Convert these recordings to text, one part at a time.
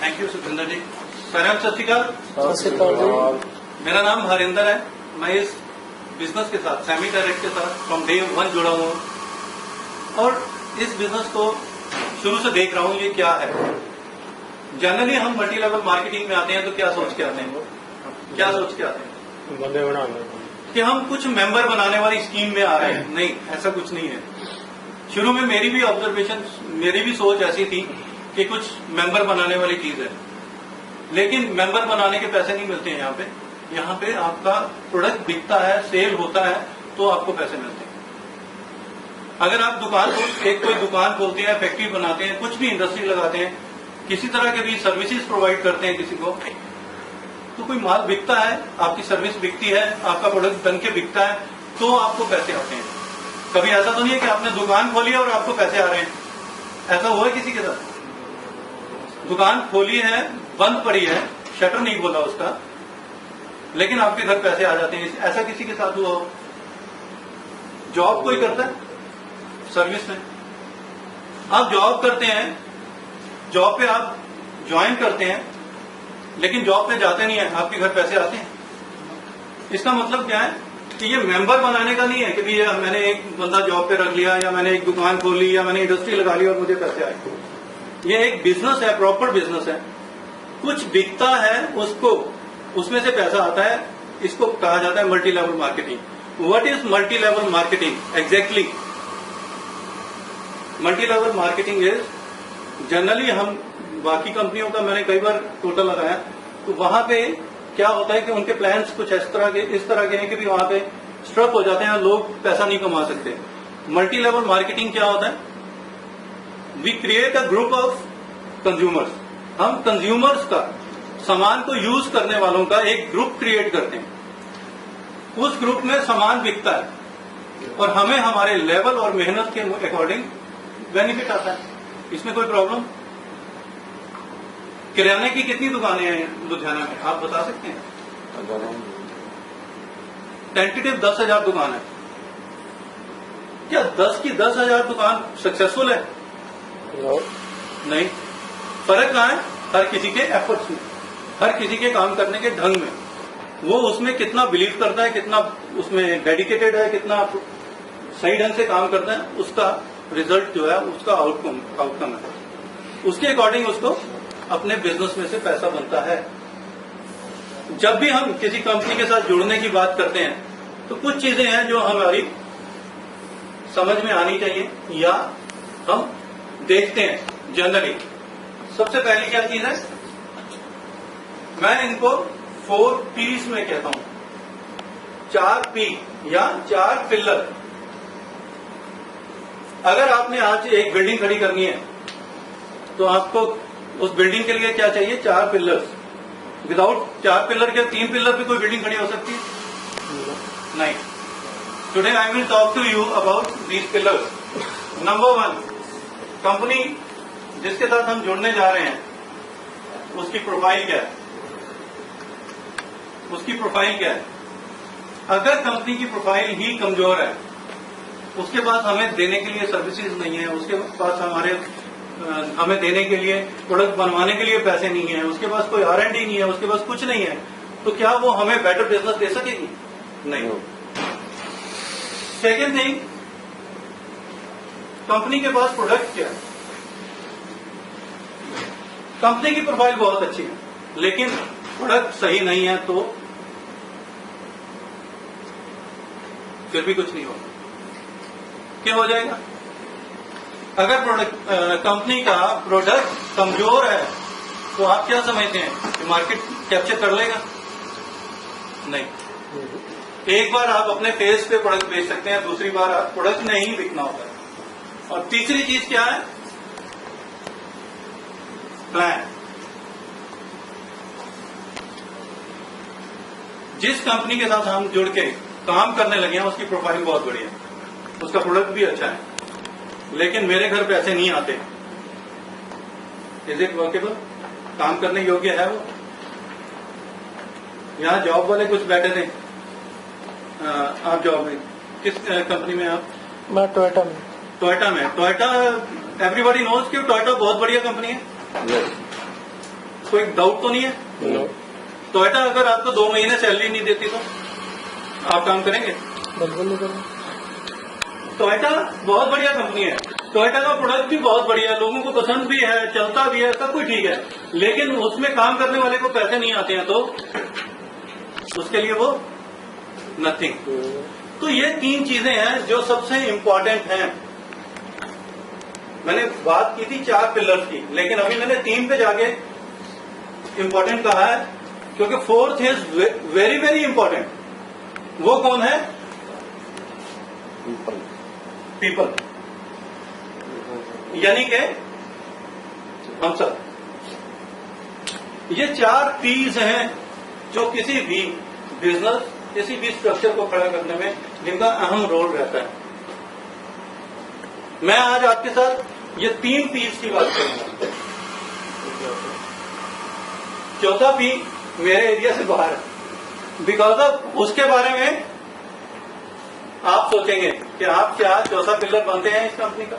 Thank you Sukhvinder जी। सारे सत श्री अकाल। मेरा नाम हरिंदर है। मैं इस बिजनेस के साथ सेमी डायरेक्ट के साथ फ्रॉम डे 1 जुड़ा हुआ हूँ और इस बिजनेस को शुरू से देख रहा हूँ ये क्या है। जनरली हम मल्टी लेवल मार्केटिंग में आते हैं तो क्या सोच के आते हैं, क्या सोच के आते हैं बंदे बनाने कि हम कुछ मेंबर बनाने वाली स्कीम में आ रहे हैं। नहीं, ऐसा कुछ नहीं है। शुरू में मेरी भी ऑब्जर्वेशन, मेरी भी सोच ऐसी थी कि कुछ मेंबर बनाने वाली चीज है, लेकिन मेंबर बनाने के पैसे नहीं मिलते हैं। यहाँ पे आपका प्रोडक्ट बिकता है, सेल होता है तो आपको पैसे मिलते हैं। अगर आप कोई दुकान खोलते हैं, फैक्ट्री बनाते हैं, कुछ भी इंडस्ट्री लगाते हैं, किसी तरह के भी सर्विसेज प्रोवाइड करते हैं किसी को, तो कोई माल बिकता है, आपकी सर्विस बिकती है, आपका प्रोडक्ट बन के बिकता है तो आपको पैसे आते हैं। कभी ऐसा तो नहीं है कि आपने दुकान खोली है और आपको पैसे आ रहे हैं। ऐसा हुआ है किसी के साथ? दुकान खोली है, बंद पड़ी है, शटर नहीं खोला उसका, लेकिन आपके घर पैसे आ जाते हैं। ऐसा किसी के साथ हुआ हो? जॉब कोई करता है सर्विस में, आप जॉब करते हैं, जॉब पे आप ज्वाइन करते हैं, लेकिन जॉब पे जाते नहीं है, आपके घर पैसे आते हैं। इसका मतलब क्या है कि ये मेंबर बनाने का नहीं है कि भैया मैंने एक बंदा जॉब पे रख लिया या मैंने एक दुकान खोल ली या मैंने इंडस्ट्री लगा ली और मुझे पैसे आए। ये एक बिजनेस है, प्रॉपर बिजनेस है। कुछ बिकता है, उसमें से पैसा आता है। इसको कहा जाता है multi level marketing. What is multi level marketing exactly? Multi level marketing is generally, हम बाकी कंपनियों का मैंने कई बार टोटल लगाया तो वहां पे क्या होता है कि उनके प्लान्स कुछ इस तरह के हैं कि भी वहां पे स्ट्रक हो जाते हैं, लोग पैसा नहीं कमा सकते। मल्टी लेवल मार्केटिंग क्या होता है? We create a group of consumers. हम कंज्यूमर्स का, सामान को यूज करने वालों का एक ग्रुप क्रिएट करते हैं। उस ग्रुप में सामान बिकता है और हमें हमारे लेवल और मेहनत के अकॉर्डिंग बेनिफिट आता है। इसमें कोई प्रॉब्लम? किराने की कितनी दुकानें हैं लुधियाना में, आप बता सकते हैं? टेंटेटिव 10,000 दुकान है। क्या 10 की 10,000 दुकान सक्सेसफुल है? नहीं। फर्क कहाँ है? हर किसी के एफर्ट्स में, हर किसी के काम करने के ढंग में, वो उसमें कितना बिलीव करता है, कितना उसमें डेडिकेटेड है, कितना सही ढंग से काम करता है, उसका रिजल्ट जो है, उसका आउटकम है। उसके अकॉर्डिंग उसको अपने बिजनेस में से पैसा बनता है। जब भी हम किसी कंपनी के साथ जुड़ने की बात करते हैं तो कुछ चीजें हैं जो हमारी समझ में आनी चाहिए या हम देखते हैं जनरली। सबसे पहली क्या चीज है? मैं इनको 4 P's में कहता हूं, 4 P या 4 पिलर। अगर आपने आज एक बिल्डिंग खड़ी करनी है तो आपको उस बिल्डिंग के लिए क्या चाहिए? 4 पिलर्स। विदाउट 4 पिलर के 3 पिलर पे कोई बिल्डिंग खड़ी हो सकती है? नहीं। Today I will talk to you about these pillars. Number 1, company जिसके साथ हम जुड़ने जा रहे हैं उसकी प्रोफाइल क्या है? उसकी प्रोफाइल क्या है? अगर कंपनी की प्रोफाइल ही कमजोर है, उसके पास हमें देने के लिए सर्विसेज नहीं है, उसके पास हमें देने के लिए, प्रोडक्ट बनवाने के लिए पैसे नहीं है, उसके पास कोई R&D नहीं है, उसके पास कुछ नहीं है, तो क्या वो हमें बेटर बिजनेस दे सकेगी? नहीं। सेकेंड थिंग, कंपनी के पास प्रोडक्ट क्या है? कंपनी की प्रोफाइल बहुत अच्छी है, लेकिन प्रोडक्ट सही नहीं है तो फिर भी कुछ नहीं होगा। क्या हो जाएगा? अगर कंपनी का प्रोडक्ट कमजोर है तो आप क्या समझते हैं कि मार्केट कैप्चर कर लेगा? नहीं। एक बार आप अपने फेस पे प्रोडक्ट बेच सकते हैं, दूसरी बार आप प्रोडक्ट नहीं बिकना होता है। और तीसरी चीज क्या है? प्लान। जिस कंपनी के साथ हम जुड़ के काम करने लगे हैं उसकी प्रोफाइल बहुत बढ़िया है, उसका प्रोडक्ट भी अच्छा है, लेकिन मेरे घर पैसे नहीं आते। Is it workable? काम करने योग्य है वो? यहाँ जॉब वाले कुछ बैठे थे, आप जॉब में किस कंपनी में? आप? मैं टोयोटा में। टोयोटा में। टोयोटा, एवरीबॉडी नोज कि टोयोटा बहुत बढ़िया कंपनी है। कोई डाउट तो नहीं है? टोयोटा अगर आपको 2 महीने सैलरी नहीं देती तो आप काम करेंगे? बिल्कुल नहीं करेंगे। टोयोटा बहुत बढ़िया कंपनी है, टोयोटा का प्रोडक्ट भी बहुत बढ़िया है, लोगों को पसंद भी है, चलता भी है, सब कुछ ठीक है, लेकिन उसमें काम करने वाले को पैसे नहीं आते हैं तो उसके लिए वो नथिंग। तो ये 3 चीजें हैं जो सबसे इंपॉर्टेंट हैं। मैंने बात की थी 4 पिलर्स की, लेकिन अभी मैंने 3 पे जाके इंपॉर्टेंट कहा है, क्योंकि 4th is very very important. वो कौन है? पीपल, यानी कि हम सब। ये 4 P's हैं जो किसी भी बिजनेस, किसी भी स्ट्रक्चर को खड़ा करने में जिनका अहम रोल रहता है। मैं आज आपके साथ ये 3 P's की बात करूंगा। चौथा P मेरे एरिया से बाहर है, बिकॉज ऑफ उसके बारे में आप सोचेंगे कि आप क्या चौथा पिलर बनते हैं इस कंपनी का,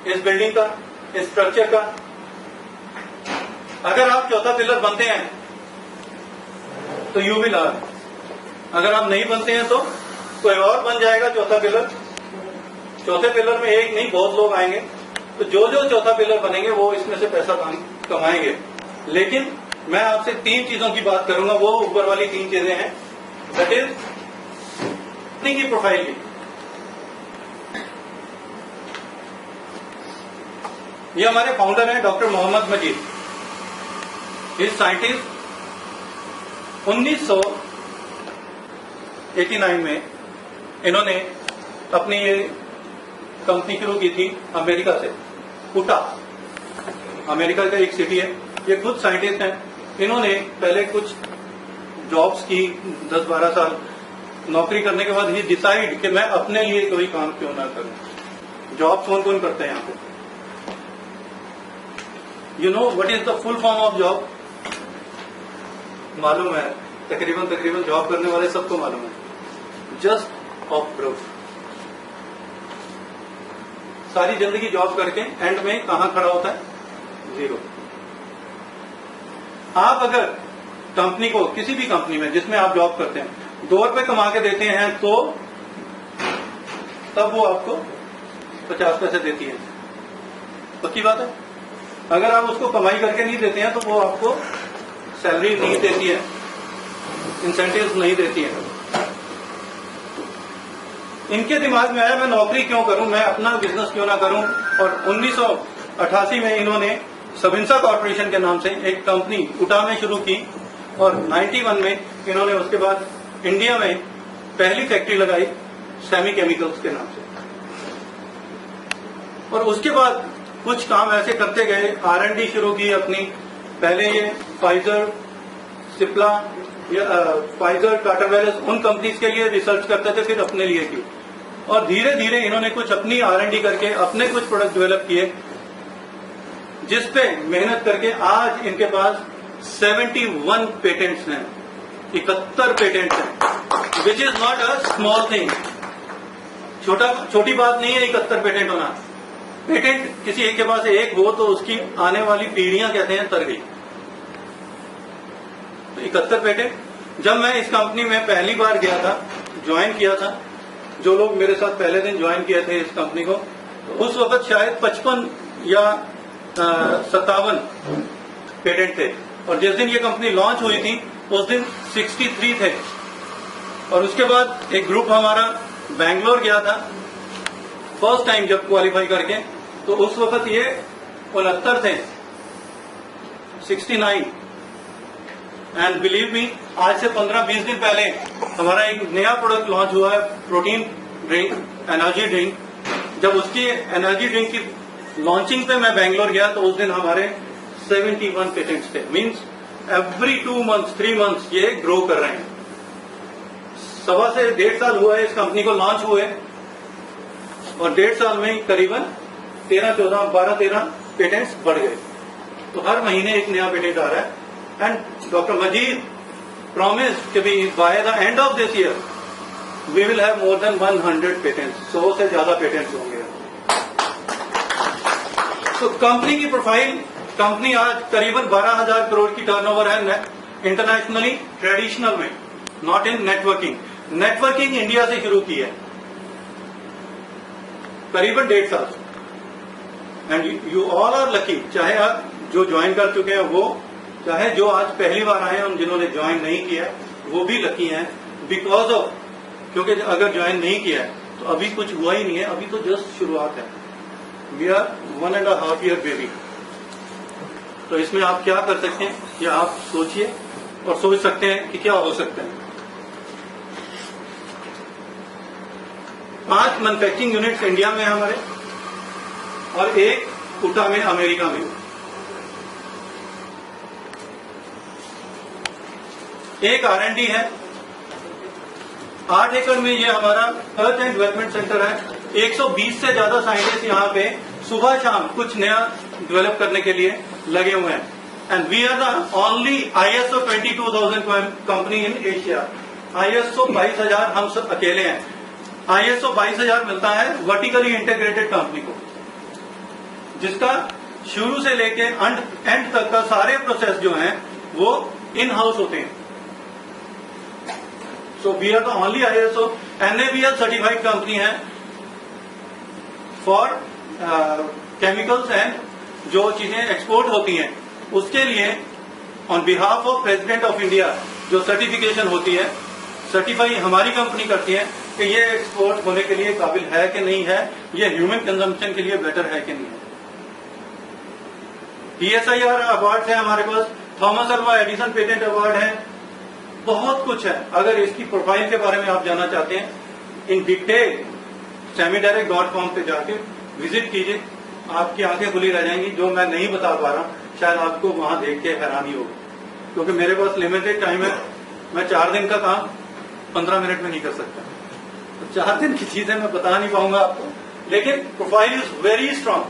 इस बिल्डिंग का, इस स्ट्रक्चर का। अगर आप चौथा पिलर बनते हैं तो यू विल लर्न, अगर आप नहीं बनते हैं तो कोई और बन जाएगा चौथा पिलर। चौथे पिलर में एक नहीं, बहुत लोग आएंगे, तो जो जो चौथा पिलर बनेंगे वो इसमें से पैसा कमाएंगे। लेकिन मैं आपसे 3 चीजों की बात करूंगा, वो ऊपर वाली 3 चीजें हैं, दैट इज की प्रोफाइल की। ये हमारे फाउंडर हैं डॉक्टर मोहम्मद मजीद। इस साइंटिस्ट 1989 में इन्होंने अपनी ये कंपनी शुरू की थी अमेरिका से, उटा, अमेरिका का एक सिटी है। ये खुद साइंटिस्ट हैं। इन्होंने पहले कुछ जॉब्स की, 10-12 साल नौकरी करने के बाद ही डिसाइड कि मैं अपने लिए कोई काम क्यों ना करूं। जॉब कौन कौन करते हैं यहाँ पे? You know what is the full form of job? मालूम है, तकरीबन जॉब करने वाले सबको मालूम है। Just of proof. सारी जिंदगी जॉब करके एंड में कहां खड़ा होता है? 0। आप अगर कंपनी को, किसी भी कंपनी में जिसमें आप जॉब करते हैं, 2 रुपए कमा के देते हैं तो तब वो आपको 50 पैसे देती है। पक्की बात है। अगर आप उसको कमाई करके नहीं देते हैं तो वो आपको सैलरी नहीं देती है, इंसेंटिव्स नहीं देती है। इनके दिमाग में आया मैं नौकरी क्यों करूं, मैं अपना बिजनेस क्यों ना करूं। और 1988 में इन्होंने सबिंसा कॉर्पोरेशन के नाम से एक कंपनी उटा में शुरू की, और 91 में इन्होंने उसके बाद इंडिया में पहली फैक्ट्री लगाई सेमी केमिकल्स के नाम से। और उसके बाद कुछ काम ऐसे करते गए, R&D शुरू की अपनी। पहले ये फाइजर, सिप्ला, फाइजर, टाटा वेल्स, उन कंपनीज के लिए रिसर्च करते थे, फिर अपने लिए की। और धीरे धीरे इन्होंने कुछ अपनी R&D करके अपने कुछ प्रोडक्ट डेवलप किए, जिसपे मेहनत करके आज इनके पास 71 पेटेंट्स हैं, 71 पेटेंट्स हैं, which is not a small thing. छोटी बात नहीं है 71 पेटेंट होना। पेटेंट किसी एक के पास एक हो तो उसकी आने वाली पीढ़ियां कहते हैं तर गई। तो 71 पेटेंट। जब मैं इस कंपनी में पहली बार गया था, ज्वाइन किया था, जो लोग मेरे साथ पहले दिन ज्वाइन किए थे इस कंपनी को, तो उस वक्त शायद 55 या 57 पेटेंट थे। और जिस दिन ये कंपनी लॉन्च हुई थी उस दिन 63 थे। और उसके बाद एक ग्रुप हमारा बैंगलोर गया था फर्स्ट टाइम जब क्वालिफाई करके, तो उस वक्त ये 69 थे, 69। एंड बिलीव मी, आज से 15-20 दिन पहले हमारा एक नया प्रोडक्ट लॉन्च हुआ है, प्रोटीन ड्रिंक, एनर्जी ड्रिंक। जब उसकी एनर्जी ड्रिंक की लॉन्चिंग पे मैं बैंगलोर गया तो उस दिन हमारे 71 पेटेंट्स थे। मींस एवरी 2 मंथ्स 3 मंथ्स ये ग्रो कर रहे हैं। 1.25 से 1.5 साल हुआ है इस कंपनी को लॉन्च हुए, और 1.5 साल में करीबन 12-13 पेटेंट्स बढ़ गए। तो हर महीने एक नया पेटेंट आ रहा है। एंड डॉक्टर मजीद प्रॉमिस कि by the end of this year we will have more than 100 patents, 100 से ज्यादा पेटेंट्स होंगे। तो कंपनी की प्रोफाइल कंपनी आज करीबन 12,000 करोड़ की टर्नओवर है इंटरनेशनली, ट्रेडिशनल में, not in networking. Networking India से शुरू की है करीबन 1.5 साल। And you all are lucky, चाहे आप जो ज्वाइन कर चुके हैं वो, चाहे जो आज पहली बार आए हैं जिन्होंने ज्वाइन नहीं किया है, वो भी लकी हैं बिकॉज ऑफ, क्योंकि अगर ज्वाइन नहीं किया है तो अभी कुछ हुआ ही नहीं है, अभी तो जस्ट शुरुआत है। We are 1.5 year baby. तो इसमें आप क्या कर सकते हैं, ये आप सोचिए और सोच सकते हैं कि क्या हो सकता है। 5 मैन्युफैक्चरिंग यूनिट्स इंडिया में हमारे और 1 उटा में अमेरिका में। एक R&D है। 8 एकड़ में ये हमारा रिसर्च एंड डेवलपमेंट सेंटर है। 120 से ज्यादा साइंटिस्ट यहाँ पे सुबह शाम कुछ नया डेवलप करने के लिए लगे हुए हैं। And we are the only ISO 22000 company in Asia. ISO 22000 हम सब अकेले हैं। ISO 22000 मिलता है वर्टिकली इंटीग्रेटेड कंपनी को, जिसका शुरू से लेके एंड तक का सारे प्रोसेस जो हैं वो इन हाउस होते हैं। So we are the only ISO NABL certified company है फॉर केमिकल्स एंड जो चीजें एक्सपोर्ट होती हैं उसके लिए on behalf of president of India जो सर्टिफिकेशन होती है, सर्टिफाई हमारी कंपनी करती है कि ये एक्सपोर्ट होने के लिए काबिल है कि नहीं है, ये ह्यूमन कंजम्पशन के लिए बेटर है कि नहीं है। PSIR अवार्ड है हमारे पास, Thomas Alva Edison patent award है, बहुत कुछ है। अगर इसकी प्रोफाइल के बारे में आप जानना चाहते हैं इन डिटेल, semidirect.com पे जाके विजिट कीजिए, आपकी आंखें खुली रह जाएंगी। जो मैं नहीं बता पा रहा शायद आपको वहां देख के हैरानी होगी, क्योंकि मेरे पास लिमिटेड टाइम है। मैं 4 दिन का काम 15 मिनट में नहीं कर सकता, तो 4 दिन की चीजें मैं बता नहीं पाऊंगा आपको, लेकिन प्रोफाइल इज वेरी स्ट्रांग।